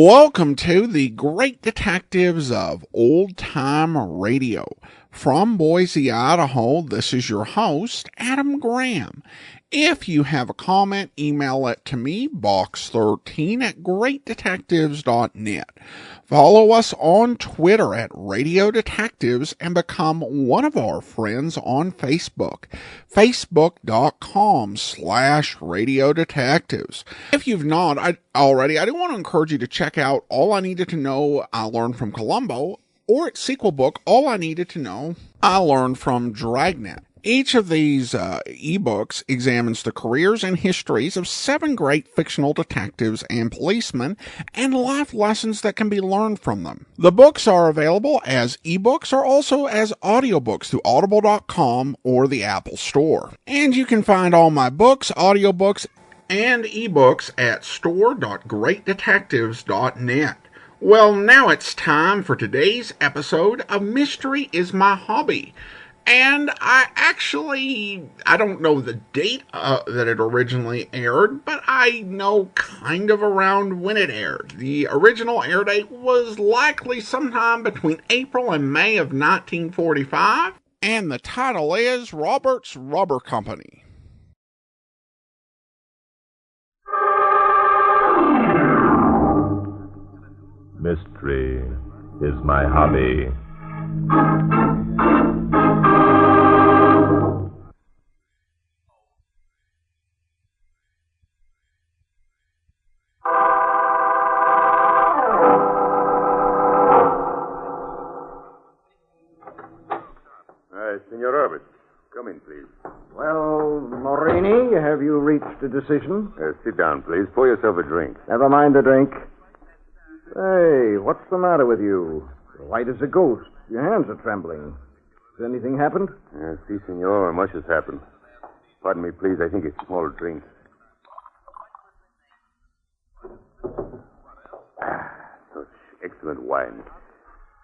Welcome to the Great Detectives of Old Time Radio. From Boise, Idaho, this is your host, Adam Graham. If you have a comment, email it to me, box13@greatdetectives.net. Follow us on Twitter at Radio Detectives and become one of our friends on Facebook, facebook.com/Radio Detectives. If you've not already, I do want to encourage you to check out All I Needed to Know I Learned from Columbo, or its sequel book, All I Needed to Know I Learned from Dragnet. Each of these ebooks examines the careers and histories of 7 great fictional detectives and policemen and life lessons that can be learned from them. The books are available as ebooks or also as audiobooks through audible.com or the Apple Store. And you can find all my books, audiobooks, and ebooks at store.greatdetectives.net. Well, now it's time for today's episode of Mystery is My Hobby. And I don't know the date that it originally aired, but I know kind of around when it aired. The original air date was likely sometime between April and May of 1945, and the title is Robert's Rubber Company. Mystery is my hobby. Senor Roberts, come in, please. Well, Morini, have you reached a decision? Sit down, please. Pour yourself a drink. Never mind the drink. Hey, what's the matter with you? You're white as a ghost. Your hands are trembling. Has anything happened? Si, senor. Much has happened. Pardon me, please. I think a small drink. Such excellent wine.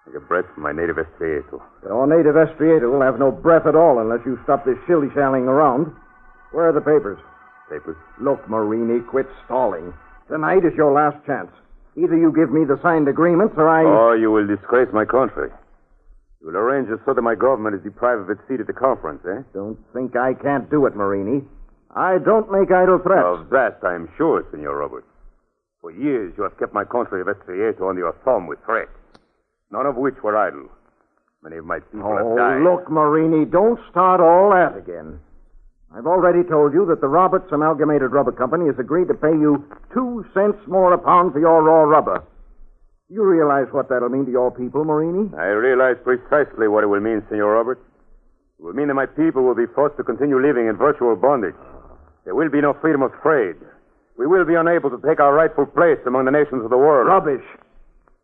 Like a breath from my native Estrieto. Your native Estrieto will have no breath at all unless you stop this shilly-shallying around. Where are the papers? Papers? Look, Morini, quit stalling. Tonight is your last chance. Either you give me the signed agreements or I... Or you will disgrace my country. You will arrange it so that my government is deprived of its seat at the conference, eh? Don't think I can't do it, Morini. I don't make idle threats. Of that I'm sure, Senor Roberts. For years you have kept my country of Estrieto under your thumb with threats. None of which were idle. Many of my people have died. Oh, look, Morini, don't start all that again. I've already told you that the Roberts Amalgamated Rubber Company has agreed to pay you 2 cents more a pound for your raw rubber. You realize what that'll mean to your people, Morini? I realize precisely what it will mean, Senor Roberts. It will mean that my people will be forced to continue living in virtual bondage. There will be no freedom of trade. We will be unable to take our rightful place among the nations of the world. Rubbish.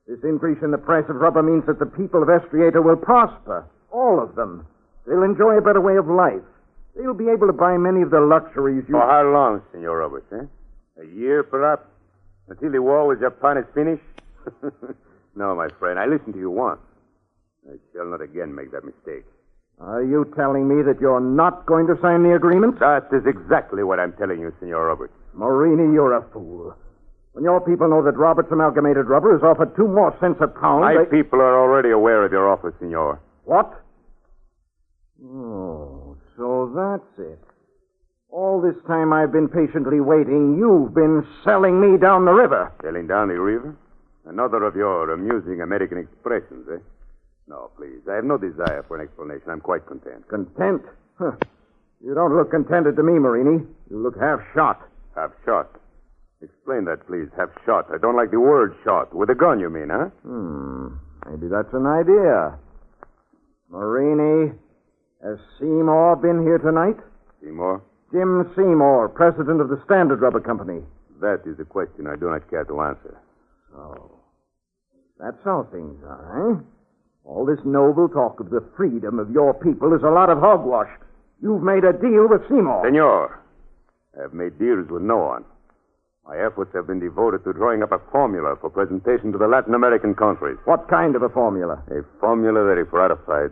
This increase in the price of rubber means that the people of Estrieto will prosper. All of them. They'll enjoy a better way of life. They'll be able to buy many of the luxuries you... For how long, Senor Roberts, eh? A year, perhaps? Until the war with Japan is finished? No, my friend, I listened to you once. I shall not again make that mistake. Are you telling me that you're not going to sign the agreement? That is exactly what I'm telling you, Senor Roberts. Morini, you're a fool. When your people know that Roberts Amalgamated Rubber has offered 2 more cents a pound... My people are already aware of your offer, Senor. What? Oh, so that's it. All this time I've been patiently waiting, you've been selling me down the river. Selling down the river? Another of your amusing American expressions, eh? No, please. I have no desire for an explanation. I'm quite content. Content? Huh. You don't look contented to me, Morini. You look half shot. Half shot? Explain that, please. Half shot. I don't like the word shot. With a gun, you mean, huh? Maybe that's an idea. Morini, has Seymour been here tonight? Seymour? Jim Seymour, president of the Standard Rubber Company. That is a question I do not care to answer. So, that's how things are, eh? All this noble talk of the freedom of your people is a lot of hogwash. You've made a deal with Seymour. Senor, I have made deals with no one. My efforts have been devoted to drawing up a formula for presentation to the Latin American countries. What kind of a formula? A formula that, if ratified,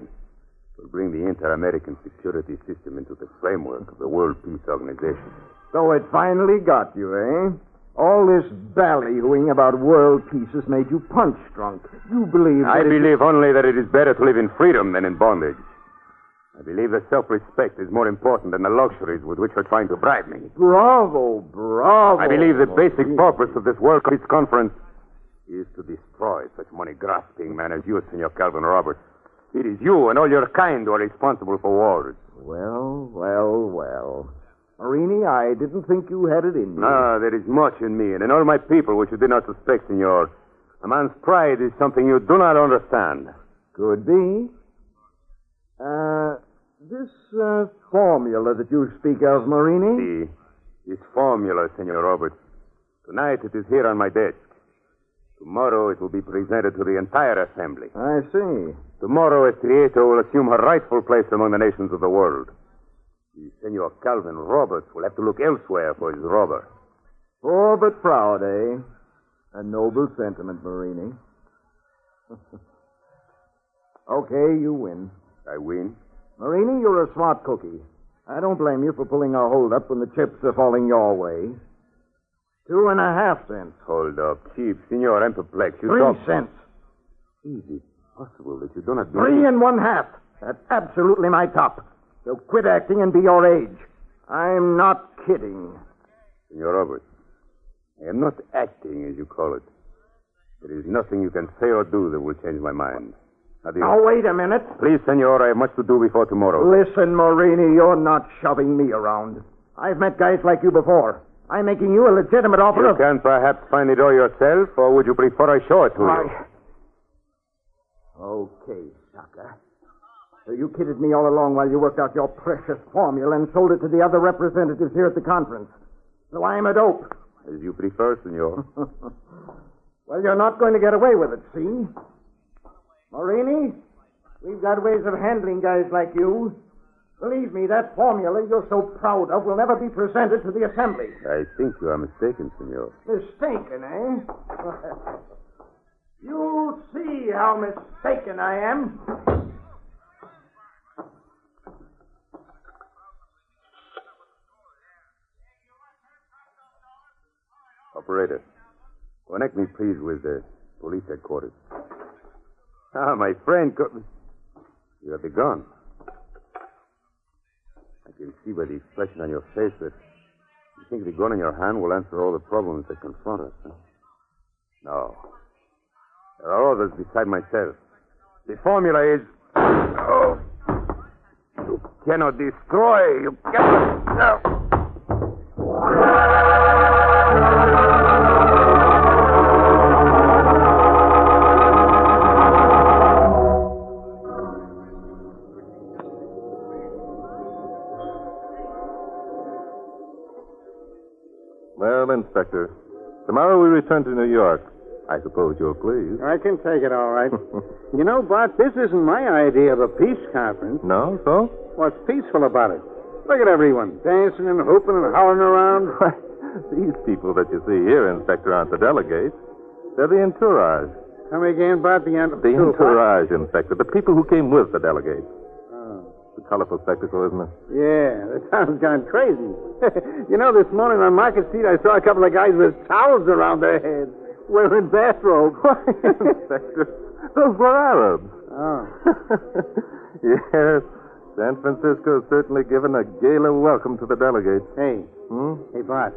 will bring the inter-American security system into the framework of the World Peace Organization. So it finally got you, eh? All this ballyhooing about world peace has made you punch drunk. You believe I believe only that it is better to live in freedom than in bondage. I believe that self-respect is more important than the luxuries with which you're trying to bribe me. Bravo, bravo. I believe the basic purpose of this World Peace Conference is to destroy such money-grasping men as you, Senor Calvin Roberts. It is you and all your kind who are responsible for wars. Well. Marini, I didn't think you had it in you. Ah, there is much in me and in all my people which you did not suspect, Senor. A man's pride is something you do not understand. Could be. This formula that you speak of, Marini? This formula, Senor Roberts. Tonight it is here on my desk. Tomorrow it will be presented to the entire assembly. I see. Tomorrow Estrieto will assume her rightful place among the nations of the world. The Senor Calvin Roberts will have to look elsewhere for his robber. Poor but proud, eh? A noble sentiment, Marini. Okay, you win. I win? Marini, you're a smart cookie. I don't blame you for pulling a hold-up when the chips are falling your way. 2.5 cents. Hold up. Chief, Senor, I'm perplexed. 3 cents. Is it possible that you do not... 3.5. That's absolutely my top. So quit acting and be your age. I'm not kidding. Senor Roberts, I am not acting, as you call it. There is nothing you can say or do that will change my mind. Now, wait a minute. Please, senor, I have much to do before tomorrow. Listen, Marini, you're not shoving me around. I've met guys like you before. I'm making you a legitimate offer You can perhaps find it all yourself, or would you prefer I show it to you? Okay, sucker. So you kidded me all along while you worked out your precious formula and sold it to the other representatives here at the conference. So I'm a dope. As you prefer, senor. Well, you're not going to get away with it, see? Marini, we've got ways of handling guys like you. Believe me, that formula you're so proud of will never be presented to the assembly. I think you are mistaken, senor. Mistaken, eh? You'll see how mistaken I am. Operator, connect me, please, with the police headquarters. Ah, my friend, you have the gun. I can see by the expression on your face that you think the gun in your hand will answer all the problems that confront us. Huh? No. There are others beside myself. The formula is... Oh! You cannot destroy. You cannot... No. Well, Inspector, tomorrow we return to New York. I suppose you're pleased. I can take it all right. You know, Bart, this isn't my idea of a peace conference. No? So? What's peaceful about it? Look at everyone dancing and hooping and howling around. Why, these people that you see here, Inspector, aren't the delegates. They're the entourage. Come again, Bart, the entourage, Inspector. The people who came with the delegates. It's a colorful spectacle, isn't it? Yeah, the town's gone crazy. You know, this morning on Market Street, I saw a couple of guys with towels around their heads, wearing bathrobes. Why, Inspector, those were Arabs. Oh. Yes, San Francisco's certainly given a gala welcome to the delegates. Hey. Hey, Bart,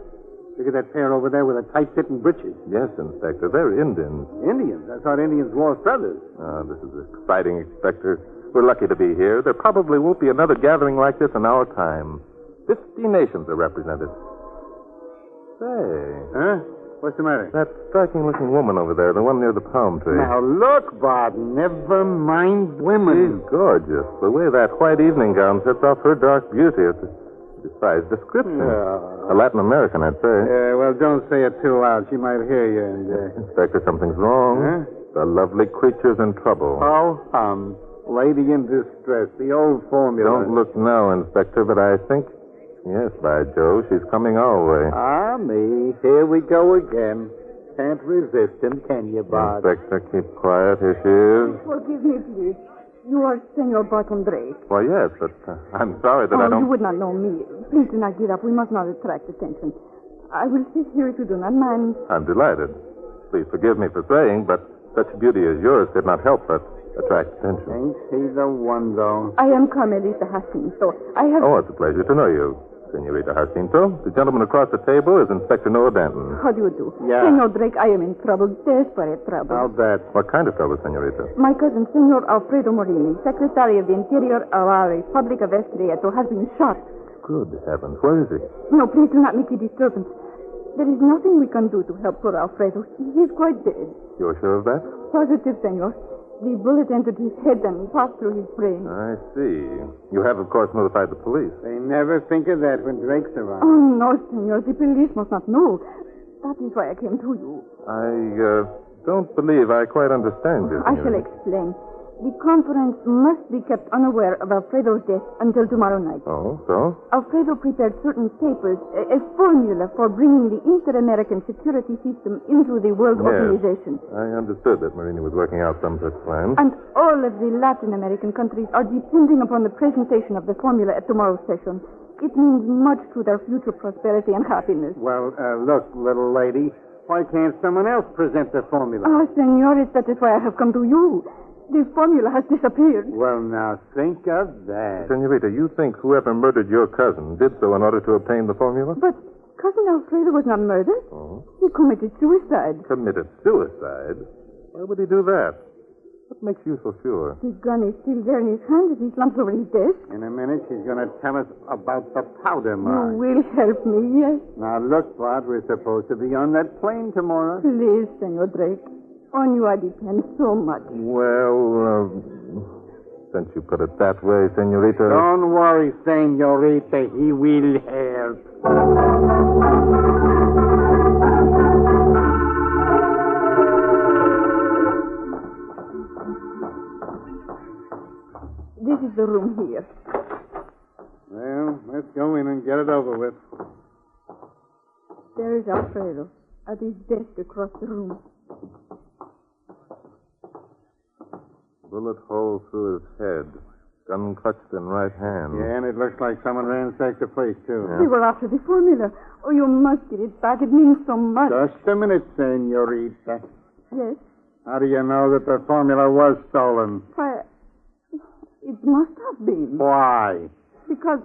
look at that pair over there with the tight-fitting breeches. Yes, Inspector, they're Indians. Indians? I thought Indians wore feathers. This is exciting, Inspector. We're lucky to be here. There probably won't be another gathering like this in our time. 50 nations are represented. Say. Huh? What's the matter? That striking-looking woman over there, the one near the palm tree. Now, look, Bart, never mind women. She's gorgeous. The way that white evening gown sets off her dark beauty. It defies description. A Latin American, I'd say. Well, don't say it too loud. She might hear you. Inspector, something's wrong. Huh? The lovely creature's in trouble. Oh, lady in distress, the old formula. Don't look now, Inspector, but I think... Yes, by Jove, she's coming our way. Ah, me. Here we go again. Can't resist him, can you, Bart? Inspector, keep quiet. Here she is. Forgive me, please. You are Senor Barton Drake. Why, yes, but I'm sorry that I don't... You would not know me. Please do not get up. We must not attract attention. I will sit here if you do not mind. I'm delighted. Please forgive me for saying, but such beauty as yours could not help but attract attention. Ain't he the one, though? I am Carmelita Jacinto. I have... Oh, it's a pleasure to know you, Senorita Jacinto. The gentleman across the table is Inspector Noah Danton. How do you do? Yeah. Senor Drake, I am in trouble. Desperate trouble. I'll bet. What kind of trouble, Senorita? My cousin, Senor Alfredo Morini, Secretary of the Interior of our Republic of Estrieto, has been shot. Good heavens, where is he? No, please do not make a disturbance. There is nothing we can do to help poor Alfredo. He is quite dead. You're sure of that? Positive, senor. The bullet entered his head and passed through his brain. I see. You have, of course, notified the police. They never think of that when Drake's around. Oh, no, senor. The police must not know. That is why I came to you. I don't believe I quite understand you, I shall Senorita. explain. The conference must be kept unaware of Alfredo's death until tomorrow night. Oh, so? Alfredo prepared certain papers, a formula for bringing the Inter-American security system into the World Organization. I understood that Marini was working out some such plan. And all of the Latin American countries are depending upon the presentation of the formula at tomorrow's session. It means much to their future prosperity and happiness. Well, look, little lady, why can't someone else present the formula? Ah, senores, that is why I have come to you. The formula has disappeared. Well, now, think of that. Senorita, you think whoever murdered your cousin did so in order to obtain the formula? But Cousin Alfredo was not murdered. Oh. He committed suicide. Committed suicide? Why would he do that? What makes you so sure? The gun is still there in his hand as he slumps over his desk. In a minute, she's going to tell us about the powder You mark. will help me, yes? Now, look, Bart, we're supposed to be on that plane tomorrow. Please, Senor Drake. On you I depend so much. Well, since you put it that way, Senorita... Don't worry, Senorita. He will help. This is the room here. Well, let's go in and get it over with. There is Alfredo at his desk across the room. Bullet hole through his head. Gun clutched in right hand. Yeah, and it looks like someone ransacked the place, too. They were after the formula. Oh, you must get it back. It means so much. Just a minute, Senorita. Yes. How do you know that the formula was stolen? Why, it must have been. Why? Because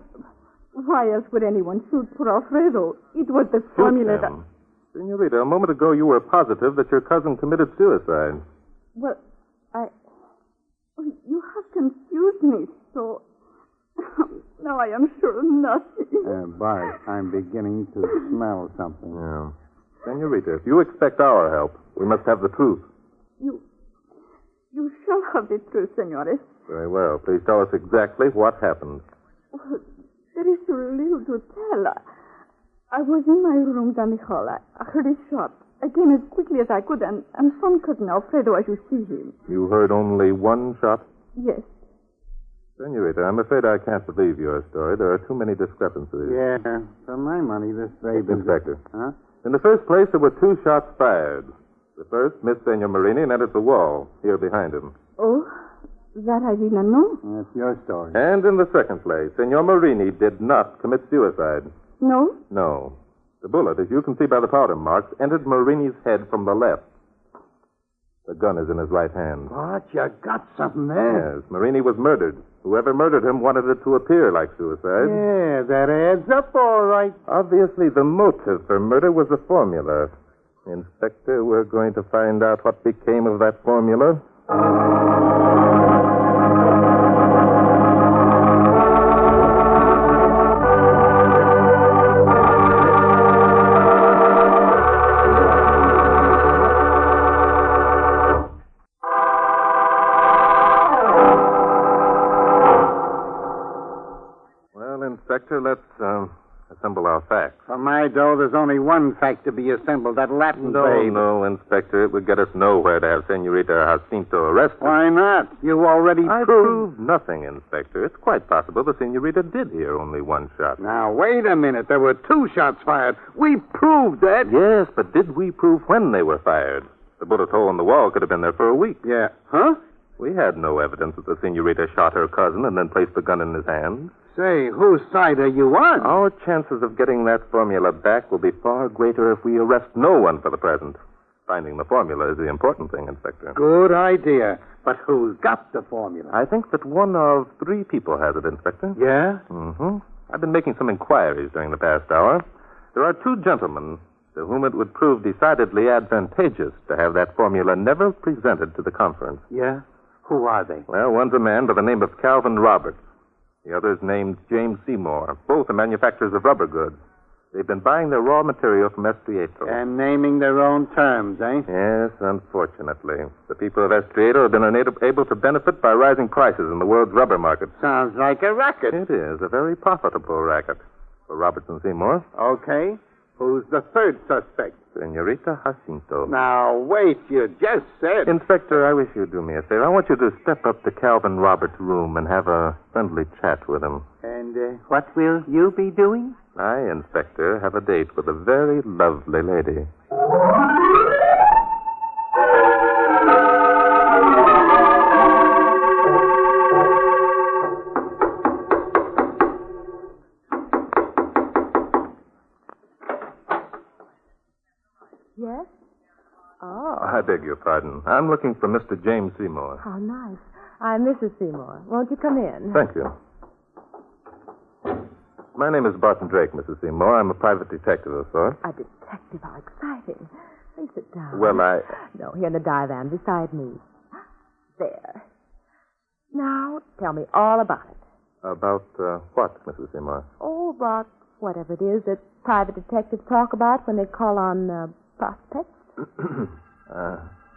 why else would anyone shoot poor Alfredo? It was the Shoot formula that... him. Senorita, a moment ago you were positive that your cousin committed suicide. Well, Oh, you have confused me so... Now I am sure of nothing. Bart, I'm beginning to smell something. Yeah. Senorita, if you expect our help, we must have the truth. You shall have the truth, senores. Very well. Please tell us exactly what happened. Oh, there is so little to tell. I was in my room down the hall. I heard a shot. I came as quickly as I could and found Cousin Alfredo as you see him. You heard only one shot? Yes. Senorita, I'm afraid I can't believe your story. There are too many discrepancies. Yeah, for my money, this baby... Inspector. Huh? In the first place, there were two shots fired. The first missed Senor Marini and entered the wall, here behind him. Oh, that I did not know. That's your story. And in the second place, Senor Marini did not commit suicide. No? No. The bullet, as you can see by the powder marks, entered Marini's head from the left. The gun is in his right hand. Bart, you got something there. Yes, Marini was murdered. Whoever murdered him wanted it to appear like suicide. Yeah, that adds up all right. Obviously, the motive for murder was a formula. Inspector, we're going to find out what became of that formula. Well, Inspector, let's assemble our facts. For my dough, there's only one fact to be assembled, that Latin babe. No, Inspector. It would get us nowhere to have Senorita Jacinto arrested. Why not? You already I proved... proved nothing, Inspector. It's quite possible the Senorita did hear only one shot. Now, wait a minute. There were two shots fired. We proved that. Yes, but did we prove when they were fired? The bullet hole in the wall could have been there for a week. Yeah. Huh? We had no evidence that the Senorita shot her cousin and then placed the gun in his hand. Say, whose side are you on? Our chances of getting that formula back will be far greater if we arrest no one for the present. Finding the formula is the important thing, Inspector. Good idea. But who's got the formula? I think that one of 3 people has it, Inspector. Yeah? Mm-hmm. I've been making some inquiries during the past hour. There are 2 gentlemen to whom it would prove decidedly advantageous to have that formula never presented to the conference. Yeah? Who are they? Well, one's a man by the name of Calvin Roberts. The other's named James Seymour. Both are manufacturers of rubber goods. They've been buying their raw material from Estrieto. And naming their own terms, eh? Yes, unfortunately. The people of Estrieto have been able to benefit by rising prices in the world's rubber market. Sounds like a racket. It is a very profitable racket for Roberts and Seymour. Okay. Who's the third suspect? Senorita Jacinto. Now, wait, you just said... Inspector, I wish you'd do me a favor. I want you to step up to Calvin Roberts' room and have a friendly chat with him. And what will you be doing? I, Inspector, have a date with a very lovely lady. Yes? Oh. I beg your pardon. I'm looking for Mr. James Seymour. How nice. I'm Mrs. Seymour. Won't you come in? Thank you. My name is Barton Drake, Mrs. Seymour. I'm a private detective of sorts. A detective? How exciting. Please sit down. Well, No, here in the divan beside me. There. Now, tell me all about it. About what, Mrs. Seymour? Oh, about whatever it is that private detectives talk about when they call on prospects.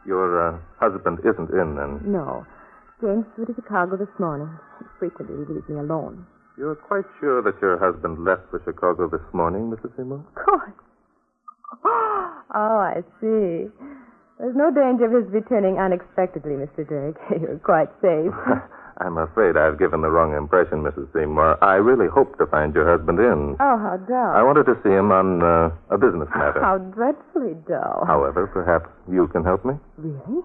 Your husband isn't in, then? No. James flew to Chicago this morning. Frequently he leaves me alone. You're quite sure that your husband left for Chicago this morning, Mrs. Seymour? Of course. Oh, I see. There's no danger of his returning unexpectedly, Mr. Drake. You're quite safe. I'm afraid I've given the wrong impression, Mrs. Seymour. I really hope to find your husband in. Oh, how dull. I wanted to see him on a business matter. How dreadfully dull. However, perhaps you can help me? Really?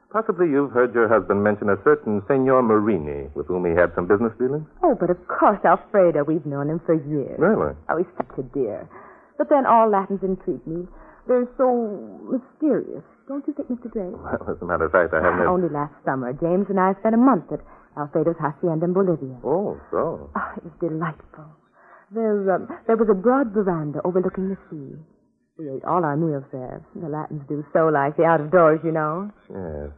Possibly you've heard your husband mention a certain Senor Marini with whom he had some business dealings? Oh, but of course, Alfredo. We've known him for years. Really? Oh, he's such a dear. But then all Latins intrigue me. They're so mysterious. Don't you think, Mr. Drake? Well, as a matter of fact, I haven't... Only last summer, James and I spent a month at Alfredo's hacienda in Bolivia. Oh, so. Oh, it was delightful. There was a broad veranda overlooking the sea. We ate all our meals there. The Latins do so like the out-of-doors, you know. Yes.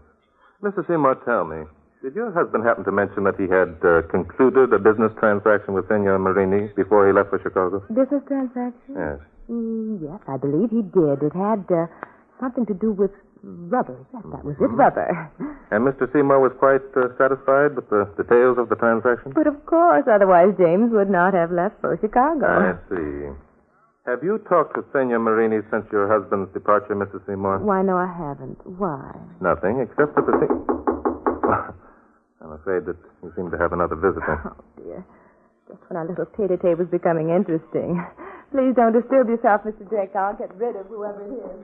Mr. Seymour, tell me, did your husband happen to mention that he had concluded a business transaction with Senor Marini before he left for Chicago? Business transaction? Yes. Yes, I believe he did. It had something to do with rubber. Yes, that was it, rubber. And Mr. Seymour was quite satisfied with the details of the transaction? But of course, otherwise James would not have left for Chicago. I see. Have you talked to Senor Marini since your husband's departure, Mrs. Seymour? Why, no, I haven't. Why? Nothing, except that the thing... I'm afraid that you seem to have another visitor. Oh, dear. Just when our little tete-a-tete was becoming interesting. Please don't disturb yourself, Mr. Drake. I'll get rid of whoever it is.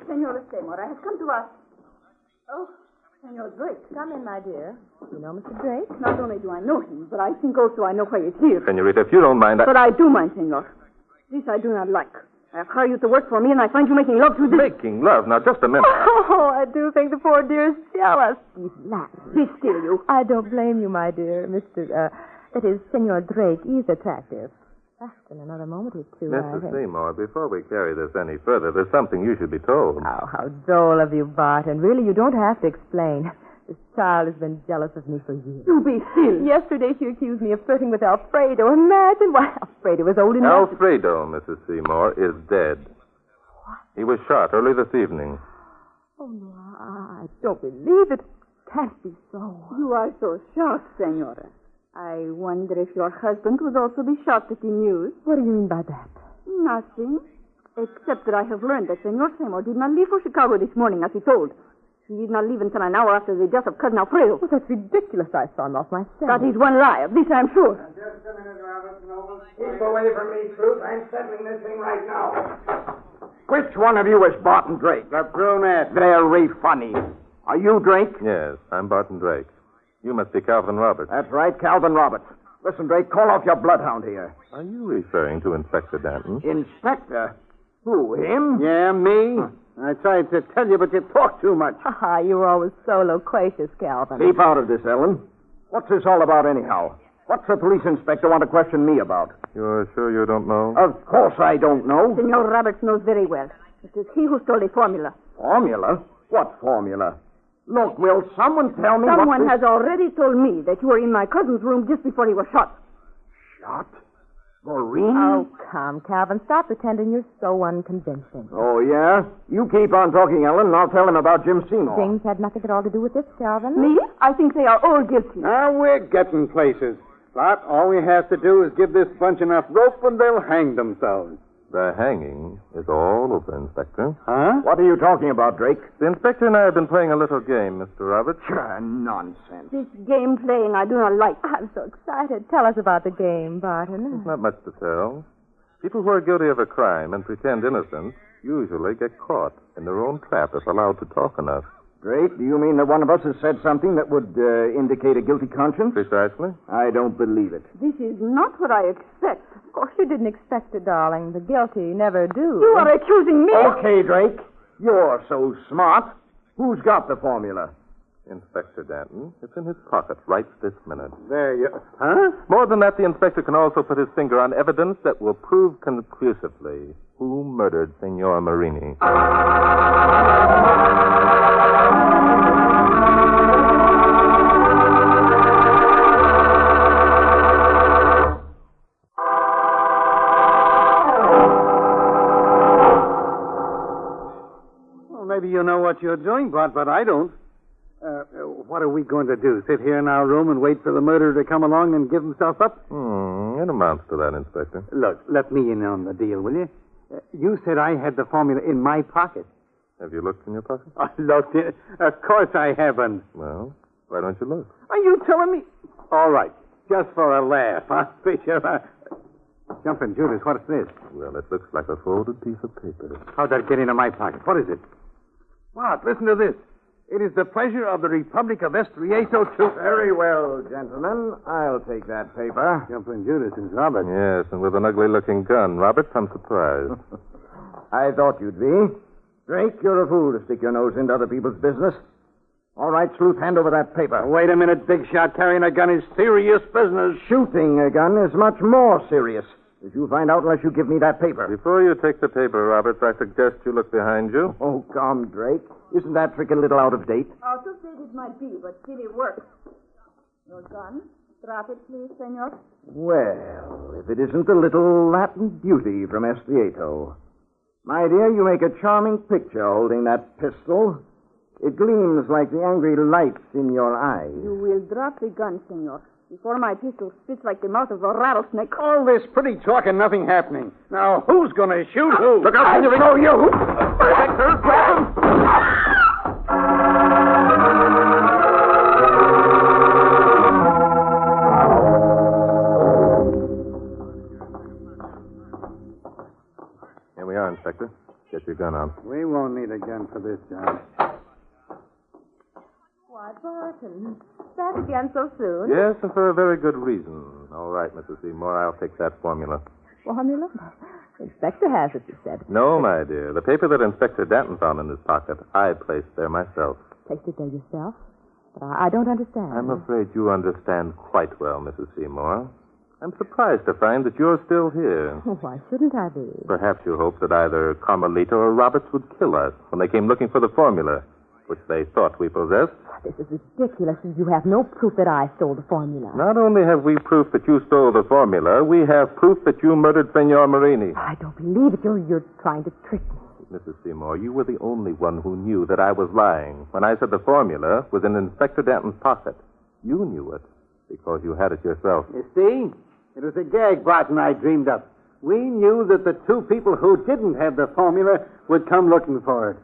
Senora Seymour, I have come to ask... Oh, Senor Drake. Come in, my dear. You know Mr. Drake? not only do I know him, but I think also I know why he's here. Senorita, if you don't mind, But I do mind, senor. This I do not like. I have hired you to work for me, and I find you making love to this... Making love? Now, just a minute. Oh, I do think the poor dear's jealous. He's Latin. Be still, you. I don't blame you, my dear. That is, Senor Drake is attractive. In another moment or two, I Mrs. think. Seymour, before we carry this any further, there's something you should be told. Oh, how droll of you, Barton. Really, you don't have to explain. This child has been jealous of me for years. You be still. Yesterday, she accused me of flirting with Alfredo. Imagine. Why, Alfredo was old enough. Alfredo, Mrs. Seymour, is dead. What? He was shot early this evening. Oh, no, I don't believe it. Can't be so. You are so shocked, senora. I wonder if your husband would also be shocked at the news. What do you mean by that? Nothing. Except that I have learned that Senor Seymour did not leave for Chicago this morning, as he told. He did not leave until an hour after the death of Cousin Alfredo. Oh, that's ridiculous. I saw him off myself. That is one lie. Of this I am sure. Just a minute, Robert Noble. Keep away from me, Truth. I'm settling this thing right now. Which one of you is Barton Drake? The brunette. Very funny. Are you Drake? Yes, I'm Barton Drake. You must be Calvin Roberts. That's right, Calvin Roberts. Listen, Drake, call off your bloodhound here. Are you referring to Inspector Danton? Inspector? Who, him? Yeah, me. I tried to tell you, but you talk too much. Ha, you were always so loquacious, Calvin. Keep out of this, Ellen. What's this all about, anyhow? What's the police inspector want to question me about? You're sure you don't know? Of course I don't know. Senor Roberts knows very well. It is he who stole the formula. Formula? What formula? Look, will someone tell me Someone has already told me that you were in my cousin's room just before he was shot. Shot? Maureen? Oh, come, Calvin. Stop pretending you're so unconvincing. Oh, yeah? You keep on talking, Ellen, and I'll tell him about Jim Seymour. Things had nothing at all to do with this, Calvin. Me? I think they are all guilty. Now we're getting places. But all we have to do is give this bunch enough rope and they'll hang themselves. The hanging is all over, Inspector. Huh? What are you talking about, Drake? The Inspector and I have been playing a little game, Mr. Roberts. Nonsense. This game playing I do not like. I'm so excited. Tell us about the game, Barton. There's not much to tell. People who are guilty of a crime and pretend innocence usually get caught in their own trap if allowed to talk enough. Drake, do you mean that one of us has said something that would indicate a guilty conscience? Precisely. I don't believe it. This is not what I expect. Of course you didn't expect it, darling. The guilty never do. You are accusing me. Okay, Drake. You're so smart. Who's got the formula? Inspector Danton. It's in his pocket right this minute. There you... Huh? More than that, the inspector can also put his finger on evidence that will prove conclusively who murdered Senor Marini. Well, maybe you know what you're doing, but I don't. What are we going to do? Sit here in our room and wait for the murderer to come along and give himself up? It amounts to that, Inspector. Look, let me in on the deal, will you? You said I had the formula in my pocket. Have you looked in your pocket? I looked in. Of course I haven't. Well, why don't you look? Are you telling me? All right. Just for a laugh, huh? Jumping Judas, what's this? Well, it looks like a folded piece of paper. How'd that get into my pocket? What is it? What? Listen to this. It is the pleasure of the Republic of Estrieto to... Very well, gentlemen. I'll take that paper. Jumping Judas is Robert. Yes, and with an ugly-looking gun. Roberts, I'm surprised. I thought you'd be. Drake, you're a fool to stick your nose into other people's business. All right, Sleuth, hand over that paper. Wait a minute, Big Shot. Carrying a gun is serious business. Shooting a gun is much more serious. As you'll find out unless you give me that paper. Before you take the paper, Roberts, I suggest you look behind you. Oh, come, Drake. Isn't that trick a little out of date? Out of date it might be, but still it works. Your gun. Drop it, please, senor. Well, if it isn't the little Latin beauty from Estrieto. My dear, you make a charming picture holding that pistol. It gleams like the angry lights in your eyes. You will drop the gun, senor, before my pistol spits like the mouth of a rattlesnake. All this pretty talk and nothing happening. Now, who's going to shoot who? Look out, Henry. I'll show you. Inspector, grab him. Here we are, Inspector. Get your gun out. We won't need a gun for this job. Why, Barton, back again so soon? Yes, and for a very good reason. All right, Mrs. Seymour, I'll take that formula. Formula? Inspector has it, you said. No, my dear. The paper that Inspector Danton found in his pocket, I placed there myself. Placed it there yourself? But I don't understand. I'm afraid you understand quite well, Mrs. Seymour. I'm surprised to find that you're still here. Oh, why shouldn't I be? Perhaps you hoped that either Carmelita or Roberts would kill us when they came looking for the formula, which they thought we possessed. This is ridiculous. You have no proof that I stole the formula. Not only have we proof that you stole the formula, we have proof that you murdered Senor Marini. I don't believe it. You're trying to trick me. Mrs. Seymour, you were the only one who knew that I was lying when I said the formula was in Inspector Danton's pocket. You knew it because you had it yourself. You see? It was a gag Bart and I dreamed up. We knew that the two people who didn't have the formula would come looking for it.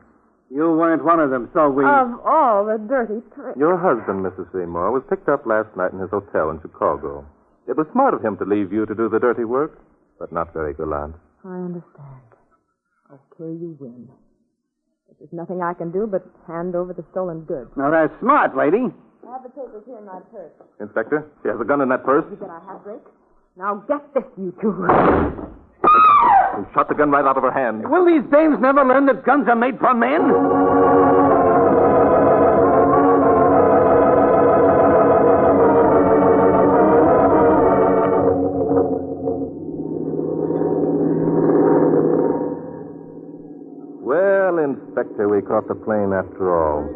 You weren't one of them, so we... Of all the dirty tricks. Your husband, Mrs. Seymour, was picked up last night in his hotel in Chicago. It was smart of him to leave you to do the dirty work, but not very gallant. I understand. Okay, you win. There's nothing I can do but hand over the stolen goods. Now, that's smart, lady. I have the papers here in my purse. Inspector, she has a gun in that purse. You said I have Drake? Now get this, you two. You shot the gun right out of her hand. Will these dames never learn that guns are made for men? Well, Inspector, we caught the plane after all.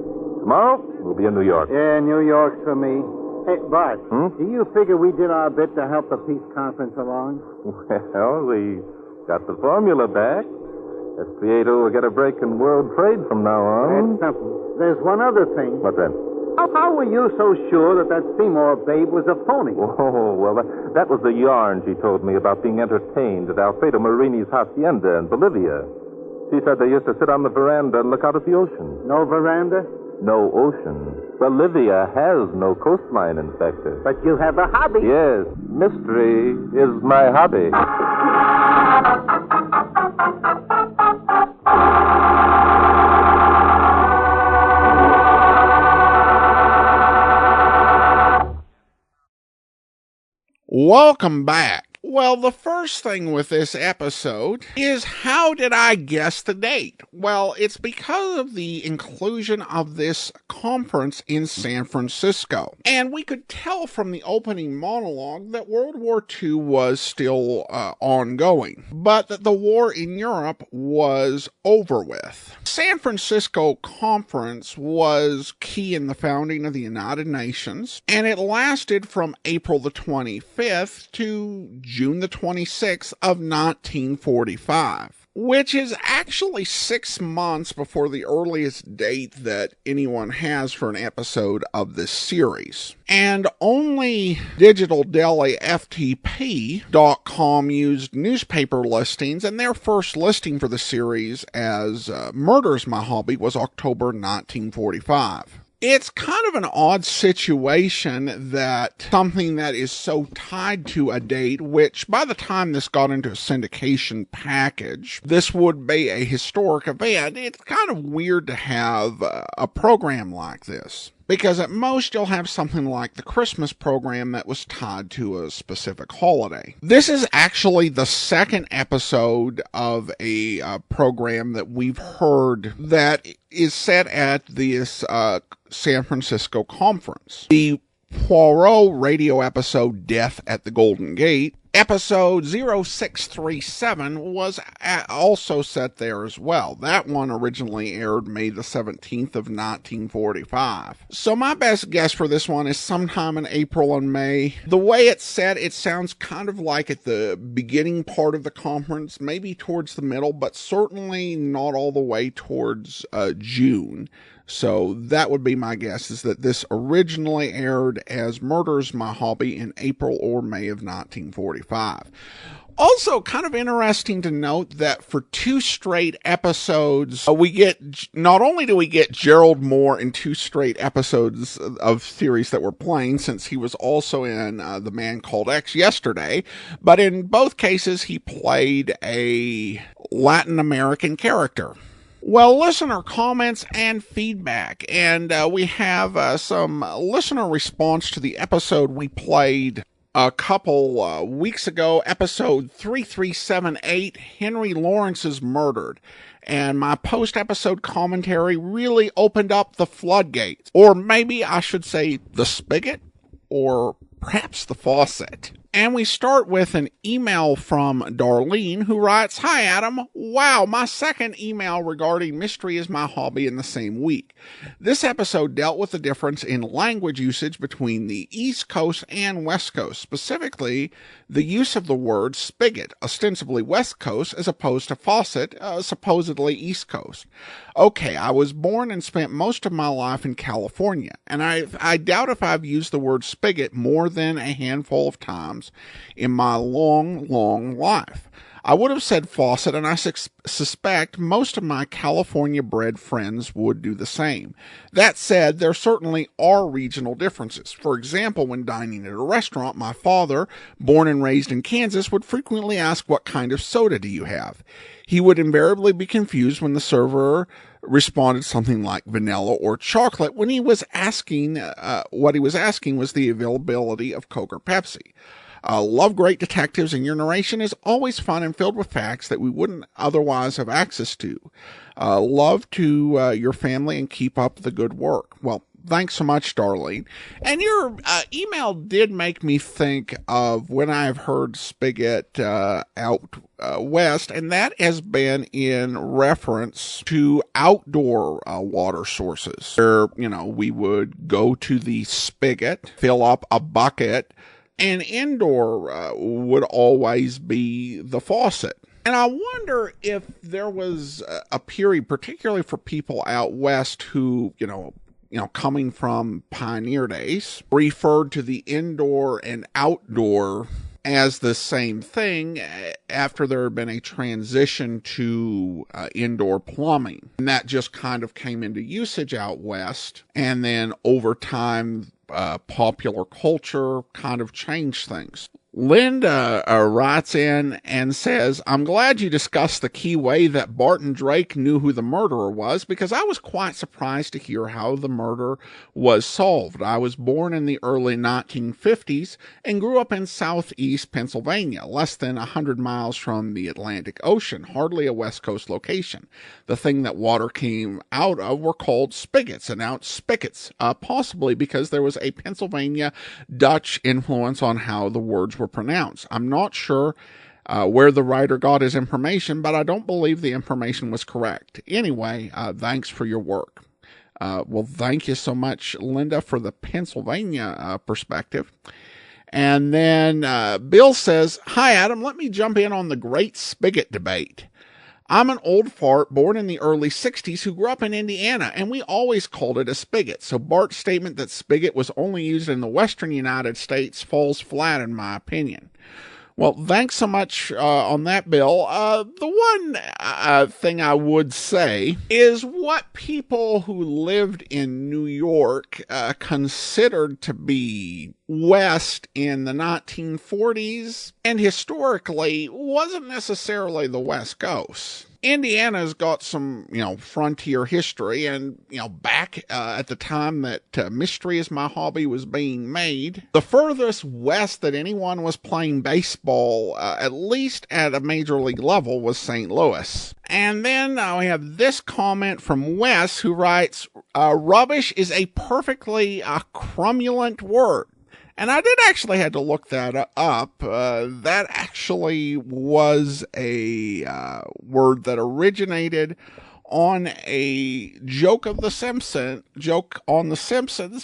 Tomorrow, we'll be in New York. Yeah, New York's for me. Hey, Bart, do you figure we did our bit to help the peace conference along? Well, we got the formula back. S38 will get a break in world trade from now on. That's something. There's one other thing. What then? How were you so sure that Seymour babe was a phony? Oh, well, that was the yarn she told me about being entertained at Alfredo Marini's hacienda in Bolivia. She said they used to sit on the veranda and look out at the ocean. No veranda? No ocean. Bolivia has no coastline, Inspector. But you have a hobby. Yes, mystery is my hobby. Welcome back. Well, the first thing with this episode is, how did I guess the date? Well, it's because of the inclusion of this conference in San Francisco. And we could tell from the opening monologue that World War II was still ongoing, but that the war in Europe was over with. San Francisco conference was key in the founding of the United Nations, and it lasted from April the 25th to June the 26th of 1945, which is actually 6 months before the earliest date that anyone has for an episode of this series. And only DigitalDeliFTP.com used newspaper listings, and their first listing for the series as Murder's My Hobby was October 1945. It's kind of an odd situation that something that is so tied to a date, which by the time this got into a syndication package, this would be a historic event. It's kind of weird to have a program like this, because at most you'll have something like the Christmas program that was tied to a specific holiday. This is actually the second episode of a program that we've heard that is set at this San Francisco conference. The Poirot radio episode Death at the Golden Gate, episode 0637, was also set there as well. That one originally aired May the 17th of 1945. So my best guess for this one is sometime in April and May. The way it's set, it sounds kind of like at the beginning part of the conference, maybe towards the middle, but certainly not all the way towards June. So that would be my guess, is that this originally aired as Murder's My Hobby in April or May of 1945. Also, kind of interesting to note that for 2 straight episodes, not only do we get Gerald Moore in 2 straight episodes of series that we're playing, since he was also in The Man Called X yesterday, but in both cases he played a Latin American character. Well, listener comments and feedback, and we have some listener response to the episode we played a couple weeks ago, episode 3378, Henry Lawrence is Murdered. And my post-episode commentary really opened up the floodgates, or maybe I should say the spigot, or perhaps the faucet. And we start with an email from Darlene, who writes, "Hi, Adam. Wow, my second email regarding Mystery is My Hobby in the same week. This episode dealt with the difference in language usage between the East Coast and West Coast, specifically the use of the word spigot, ostensibly West Coast, as opposed to faucet, supposedly East Coast. Okay, I was born and spent most of my life in California, and I doubt if I've used the word spigot more than a handful of times in my long, long life. I would have said faucet, and I suspect most of my California-bred friends would do the same. That said, there certainly are regional differences. For example, when dining at a restaurant, my father, born and raised in Kansas, would frequently ask, "What kind of soda do you have?" He would invariably be confused when the server responded something like vanilla or chocolate when he was asking, what he was asking was the availability of Coke or Pepsi. Love great detectives, and your narration is always fun and filled with facts that we wouldn't otherwise have access to. Love to your family and keep up the good work. Well, thanks so much, Darlene. And your email did make me think of when I've heard Spigot out west, and that has been in reference to outdoor water sources. Where, we would go to the spigot, fill up a bucket, and indoor would always be the faucet. And I wonder if there was a period, particularly for people out west who, coming from pioneer days, referred to the indoor and outdoor as the same thing after there had been a transition to indoor plumbing. And that just kind of came into usage out west. And then over time, popular culture kind of changed things. Linda writes in and says, I'm glad you discussed the key way that Barton Drake knew who the murderer was, because I was quite surprised to hear how the murder was solved. I was born in the early 1950s and grew up in southeast Pennsylvania, less than 100 miles from the Atlantic Ocean, hardly a West Coast location. The thing that water came out of were called spigots, announced spigots, possibly because there was a Pennsylvania Dutch influence on how the words were pronounced. I'm not sure where the writer got his information, but I don't believe the information was correct. Anyway, thanks for your work. Well, thank you so much, Linda, for the Pennsylvania perspective. And then Bill says, hi, Adam, let me jump in on the great spigot debate. I'm an old fart born in the early 60s who grew up in Indiana, and we always called it a spigot. So Bart's statement that spigot was only used in the western United States falls flat in my opinion. Well, thanks so much on that, Bill. The one thing I would say is what people who lived in New York considered to be West in the 1940s and historically wasn't necessarily the West Coast. Indiana's got some, frontier history, and, back at the time that Mystery Is My Hobby was being made, the furthest west that anyone was playing baseball, at least at a major league level, was St. Louis. And then we have this comment from Wes, who writes, rubbish is a perfectly crumulent word. And I did actually had to look that up. That actually was a word that originated on a joke on The Simpsons,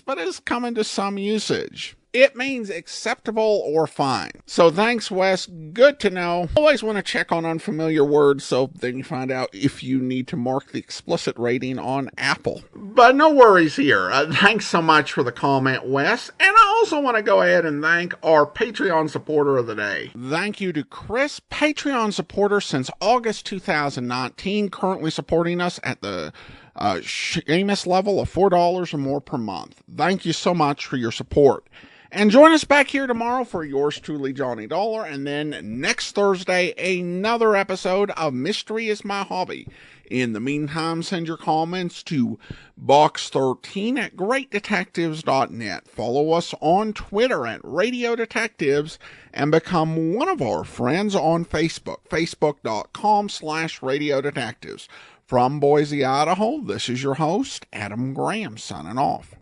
but has come into some usage. It means acceptable or fine. So thanks, Wes. Good to know. Always want to check on unfamiliar words, so then you find out if you need to mark the explicit rating on Apple. But no worries here. Thanks so much for the comment, Wes. And I also want to go ahead and thank our Patreon supporter of the day. Thank you to Chris, Patreon supporter since August 2019, currently supporting us at the Seamus level of $4 or more per month. Thank you so much for your support. And join us back here tomorrow for yours truly, Johnny Dollar. And then next Thursday, another episode of Mystery Is My Hobby. In the meantime, send your comments to box13@greatdetectives.net. Follow us on Twitter at Radio Detectives and become one of our friends on Facebook, facebook.com/Radio Detectives. From Boise, Idaho, this is your host, Adam Graham, signing off.